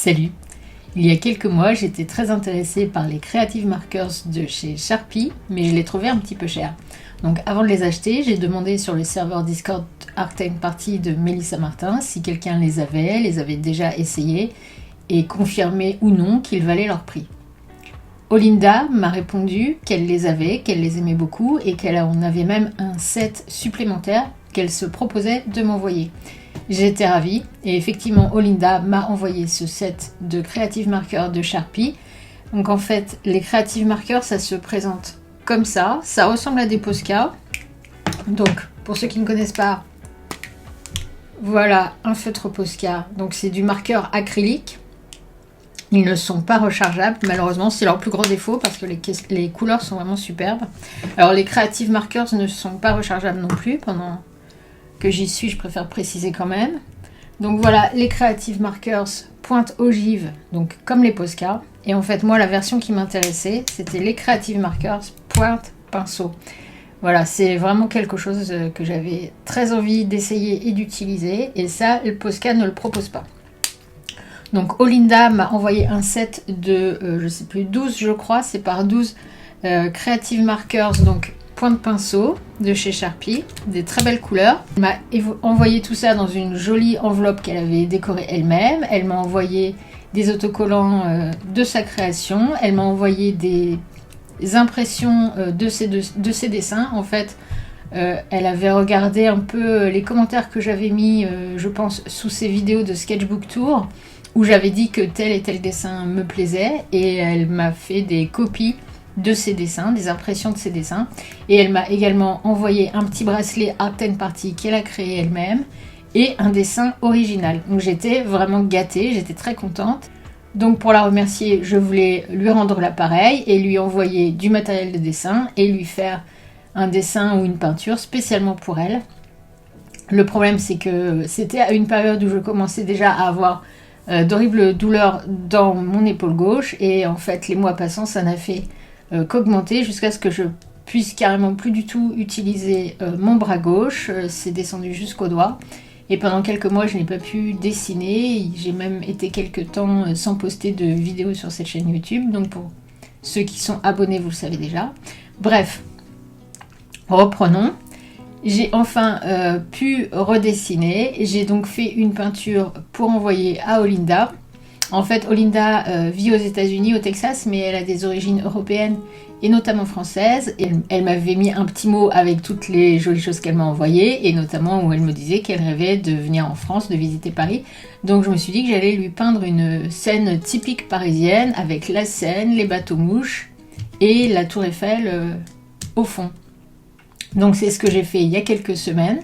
Salut! Il y a quelques mois, j'étais très intéressée par les Creative Markers de chez Sharpie, mais je les trouvais un petit peu chers. Donc avant de les acheter, j'ai demandé sur le serveur Discord Art and Party de Mélissa Martin si quelqu'un les avait déjà essayés et confirmé ou non qu'ils valaient leur prix. Olinda m'a répondu qu'elle les avait, qu'elle les aimait beaucoup et qu'elle en avait même un set supplémentaire qu'elle se proposait de m'envoyer. J'étais ravie et effectivement Olinda m'a envoyé ce set de Creative Markers de Sharpie. Donc en fait les Creative Markers ça se présente comme ça ressemble à des Posca. Donc pour ceux qui ne connaissent pas, voilà un feutre Posca, donc c'est du marqueur acrylique. Ils ne sont pas rechargeables, malheureusement, c'est leur plus gros défaut parce que les couleurs sont vraiment superbes. Alors les Creative Markers ne sont pas rechargeables non plus, pendant que j'y suis, je préfère préciser quand même. Donc voilà, les Creative Markers pointe ogive, donc comme les Posca. Et en fait, moi, la version qui m'intéressait, c'était les Creative Markers pointe pinceau. Voilà, c'est vraiment quelque chose que j'avais très envie d'essayer et d'utiliser. Et ça, le Posca ne le propose pas. Donc Olinda m'a envoyé un set de, je sais plus, 12 je crois, c'est par 12 Creative Markers, donc point de pinceau de chez Sharpie, des très belles couleurs. Elle m'a envoyé tout ça dans une jolie enveloppe qu'elle avait décorée elle-même. Elle m'a envoyé des autocollants de sa création. Elle m'a envoyé des impressions de ses dessins. En fait, elle avait regardé un peu les commentaires que j'avais mis, je pense, sous ses vidéos de Sketchbook Tour, où j'avais dit que tel et tel dessin me plaisait, et elle m'a fait des copies de ses dessins, des impressions de ses dessins, et elle m'a également envoyé un petit bracelet Art and Party qu'elle a créé elle-même, et un dessin original. Donc j'étais vraiment gâtée, j'étais très contente. Donc pour la remercier, je voulais lui rendre l'appareil et lui envoyer du matériel de dessin et lui faire un dessin ou une peinture spécialement pour elle. Le problème c'est que c'était à une période où je commençais déjà à avoir d'horribles douleurs dans mon épaule gauche, et en fait les mois passant ça n'a fait qu'augmenter jusqu'à ce que je puisse carrément plus du tout utiliser mon bras gauche. C'est descendu jusqu'au doigt et pendant quelques mois je n'ai pas pu dessiner. J'ai même été quelques temps sans poster de vidéos sur cette chaîne YouTube, donc pour ceux qui sont abonnés vous le savez déjà. Bref, reprenons. J'ai enfin pu redessiner. J'ai donc fait une peinture pour envoyer à Olinda. En fait, Olinda vit aux États-Unis, au Texas, mais elle a des origines européennes et notamment françaises. Et elle m'avait mis un petit mot avec toutes les jolies choses qu'elle m'a envoyées, et notamment où elle me disait qu'elle rêvait de venir en France, de visiter Paris. Donc je me suis dit que j'allais lui peindre une scène typique parisienne avec la Seine, les bateaux-mouches et la Tour Eiffel au fond. Donc c'est ce que j'ai fait il y a quelques semaines,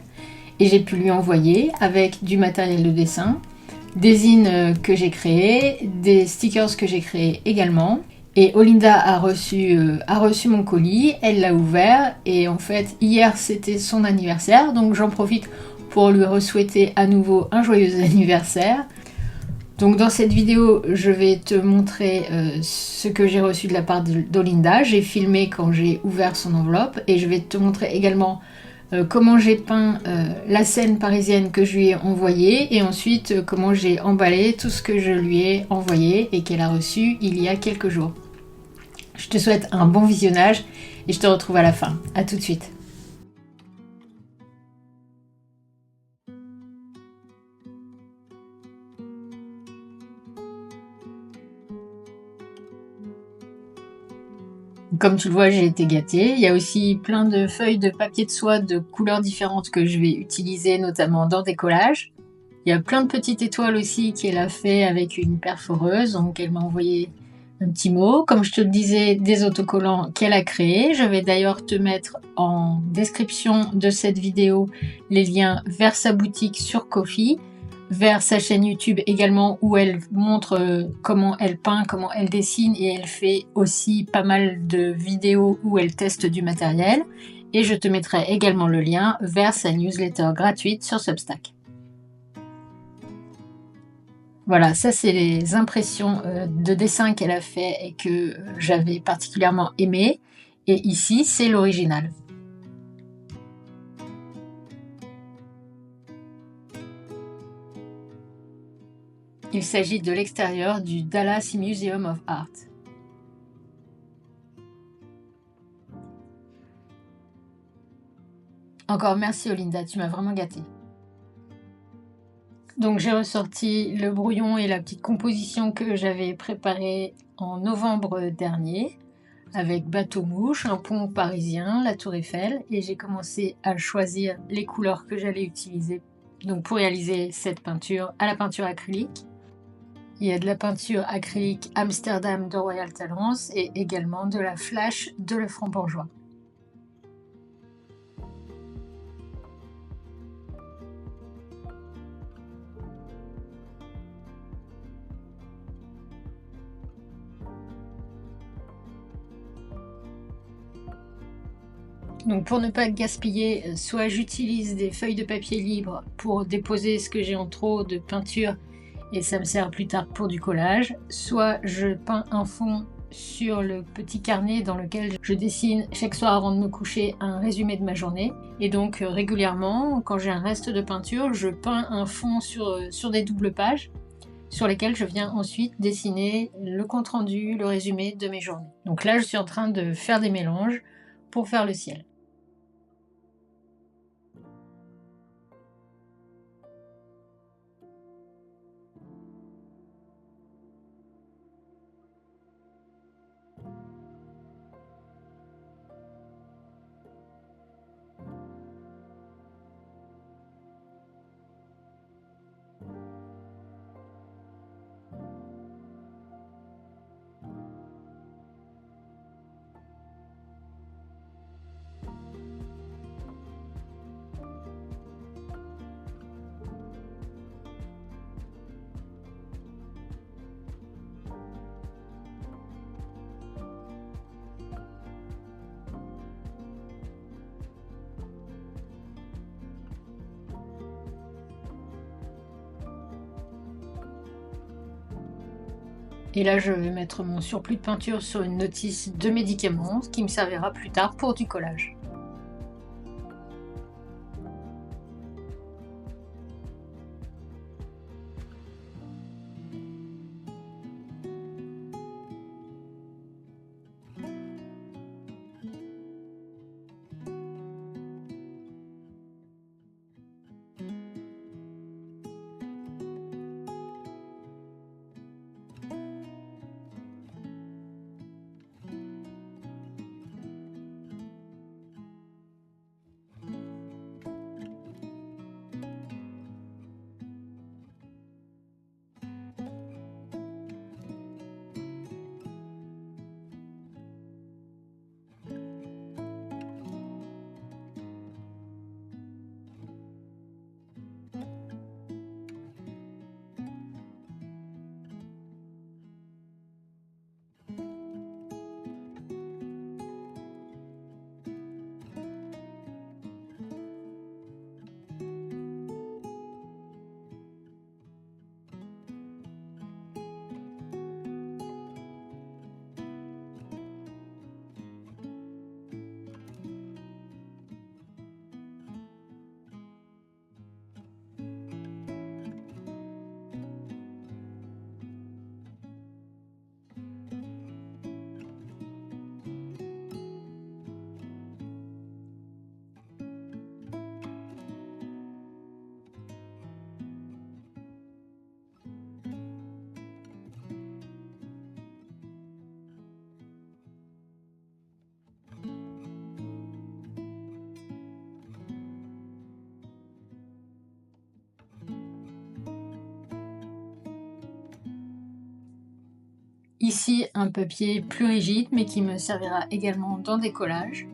et j'ai pu lui envoyer avec du matériel de dessin, des zines que j'ai créés, des stickers que j'ai créés également. Et Olinda a reçu mon colis, elle l'a ouvert, et en fait hier c'était son anniversaire, donc j'en profite pour lui souhaiter à nouveau un joyeux anniversaire. Donc dans cette vidéo, je vais te montrer ce que j'ai reçu de la part d'Olinda. J'ai filmé quand j'ai ouvert son enveloppe, et je vais te montrer également comment j'ai peint la scène parisienne que je lui ai envoyée, et ensuite comment j'ai emballé tout ce que je lui ai envoyé et qu'elle a reçu il y a quelques jours. Je te souhaite un bon visionnage et je te retrouve à la fin. A tout de suite. Comme tu le vois, j'ai été gâtée. Il y a aussi plein de feuilles de papier de soie de couleurs différentes que je vais utiliser, notamment dans des collages. Il y a plein de petites étoiles aussi qu'elle a fait avec une perforeuse, donc elle m'a envoyé un petit mot. Comme je te le disais, des autocollants qu'elle a créés. Je vais d'ailleurs te mettre en description de cette vidéo les liens vers sa boutique sur Ko-fi, vers sa chaîne YouTube également, où elle montre comment elle peint, comment elle dessine, et elle fait aussi pas mal de vidéos où elle teste du matériel. Et je te mettrai également le lien vers sa newsletter gratuite sur Substack. Voilà, ça c'est les impressions de dessin qu'elle a fait et que j'avais particulièrement aimé. Et ici, c'est l'original. Il s'agit de l'extérieur du Dallas Museum of Art. Encore merci Olinda, tu m'as vraiment gâtée. Donc j'ai ressorti le brouillon et la petite composition que j'avais préparée en novembre dernier avec bateau-mouche, un pont parisien, la tour Eiffel, et j'ai commencé à choisir les couleurs que j'allais utiliser donc pour réaliser cette peinture à la peinture acrylique. Il y a de la peinture acrylique Amsterdam de Royal Talens et également de la flash de Le Franc-Bourgeois. Donc pour ne pas gaspiller, soit j'utilise des feuilles de papier libre pour déposer ce que j'ai en trop de peinture et ça me sert plus tard pour du collage, soit je peins un fond sur le petit carnet dans lequel je dessine chaque soir avant de me coucher un résumé de ma journée. Et donc régulièrement, quand j'ai un reste de peinture, je peins un fond sur des doubles pages sur lesquelles je viens ensuite dessiner le compte-rendu, le résumé de mes journées. Donc là, je suis en train de faire des mélanges pour faire le ciel. Et là, je vais mettre mon surplus de peinture sur une notice de médicaments, qui me servira plus tard pour du collage. Ici, un papier plus rigide, mais qui me servira également dans des collages.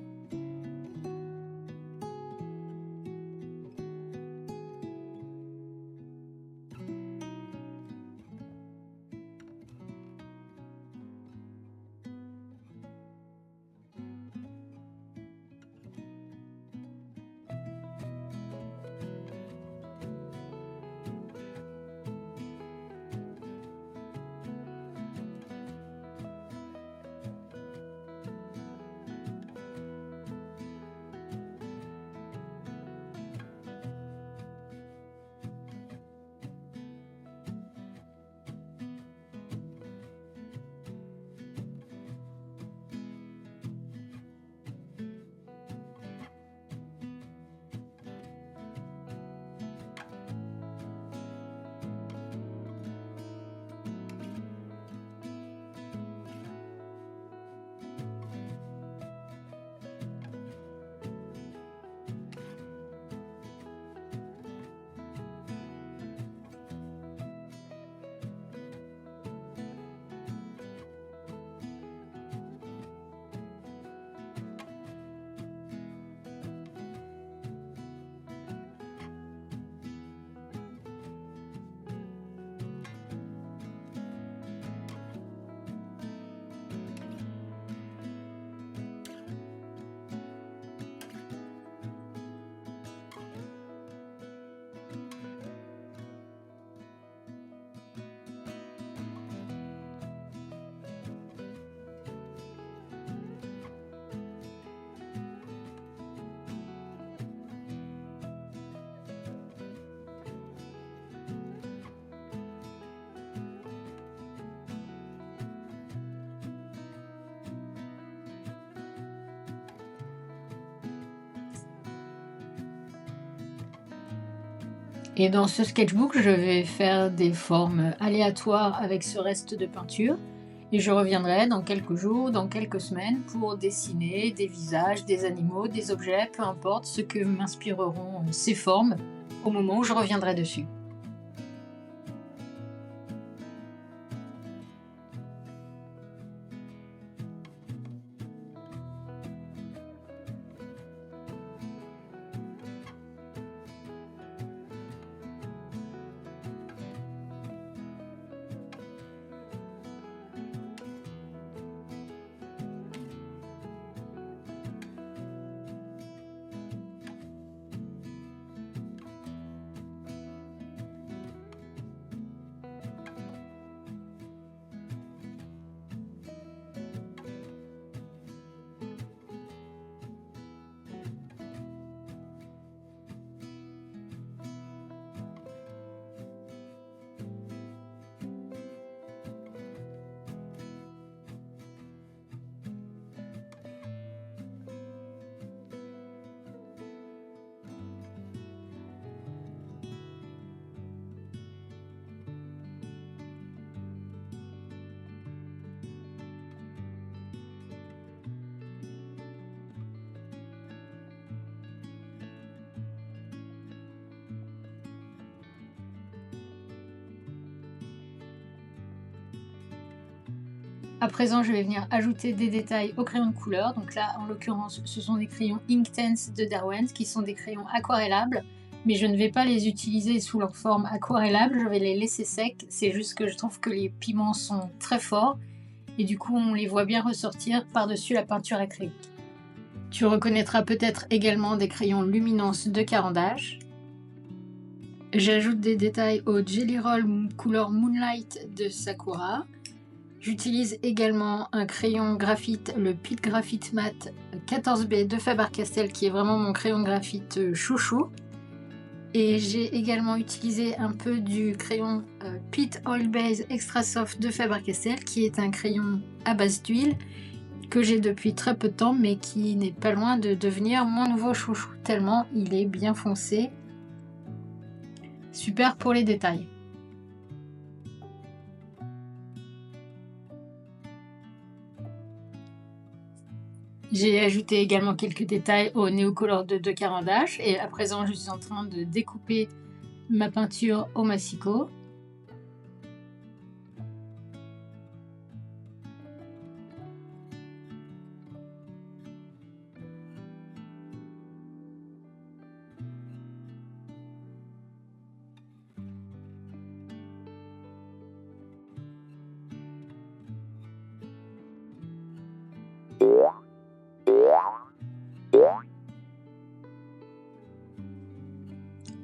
Et dans ce sketchbook, je vais faire des formes aléatoires avec ce reste de peinture. Et je reviendrai dans quelques jours, dans quelques semaines, pour dessiner des visages, des animaux, des objets, peu importe ce que m'inspireront ces formes au moment où je reviendrai dessus. À présent, je vais venir ajouter des détails au crayon de couleur. Donc là, en l'occurrence, ce sont des crayons Inktense de Derwent qui sont des crayons aquarellables. Mais je ne vais pas les utiliser sous leur forme aquarellable, je vais les laisser secs. C'est juste que je trouve que les pigments sont très forts. Et du coup, on les voit bien ressortir par-dessus la peinture acrylique. Tu reconnaîtras peut-être également des crayons Luminance de Caran d'Ache. J'ajoute des détails au Jelly Roll couleur Moonlight de Sakura. J'utilise également un crayon graphite, le Pit Graphite Matte 14B de Faber-Castell, qui est vraiment mon crayon de graphite chouchou. Et j'ai également utilisé un peu du crayon Pit Oil Base Extra Soft de Faber-Castell, qui est un crayon à base d'huile que j'ai depuis très peu de temps, mais qui n'est pas loin de devenir mon nouveau chouchou, tellement il est bien foncé. Super pour les détails. J'ai ajouté également quelques détails au Neocolor de Caran d'Ache et à présent je suis en train de découper ma peinture au massicot.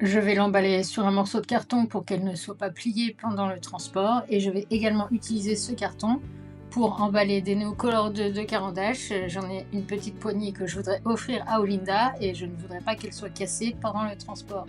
Je vais l'emballer sur un morceau de carton pour qu'elle ne soit pas pliée pendant le transport et je vais également utiliser ce carton pour emballer des Neocolor de Caran d'Ache. J'en ai une petite poignée que je voudrais offrir à Olinda et je ne voudrais pas qu'elle soit cassée pendant le transport.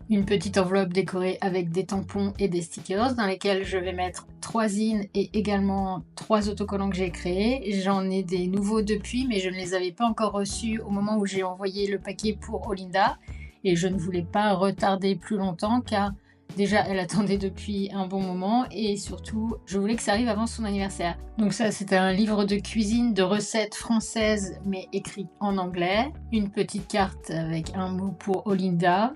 Une petite enveloppe décorée avec des tampons et des stickers dans lesquels je vais mettre 3 zines et également 3 autocollants que j'ai créés. J'en ai des nouveaux depuis mais je ne les avais pas encore reçus au moment où j'ai envoyé le paquet pour Olinda et je ne voulais pas retarder plus longtemps car déjà elle attendait depuis un bon moment et surtout je voulais que ça arrive avant son anniversaire. Donc ça c'était un livre de cuisine de recettes françaises mais écrit en anglais. Une petite carte avec un mot pour Olinda.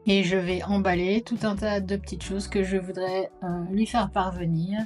Et je vais emballer tout un tas de petites choses que je voudrais lui faire parvenir.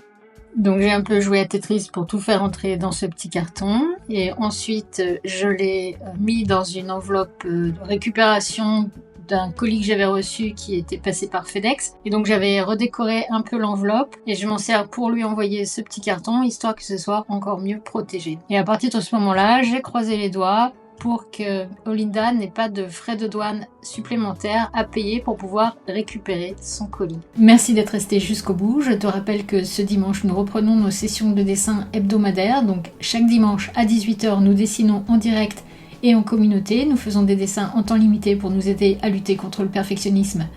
Donc j'ai un peu joué à Tetris pour tout faire entrer dans ce petit carton. Et ensuite, je l'ai mis dans une enveloppe de récupération d'un colis que j'avais reçu qui était passé par FedEx. Et donc j'avais redécoré un peu l'enveloppe et je m'en sers pour lui envoyer ce petit carton, histoire que ce soit encore mieux protégé. Et à partir de ce moment-là, j'ai croisé les doigts pour que Olinda n'ait pas de frais de douane supplémentaires à payer pour pouvoir récupérer son colis. Merci d'être resté jusqu'au bout. Je te rappelle que ce dimanche, nous reprenons nos sessions de dessin hebdomadaires. Donc chaque dimanche à 18 h, nous dessinons en direct et en communauté. Nous faisons des dessins en temps limité pour nous aider à lutter contre le perfectionnisme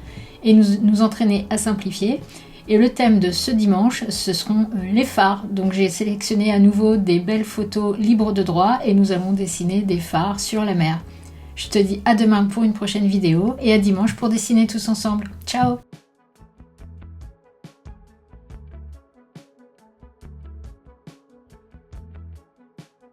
et nous entraîner à simplifier. Et le thème de ce dimanche, ce seront les phares. Donc j'ai sélectionné à nouveau des belles photos libres de droit et nous allons dessiner des phares sur la mer. Je te dis à demain pour une prochaine vidéo et à dimanche pour dessiner tous ensemble. Ciao!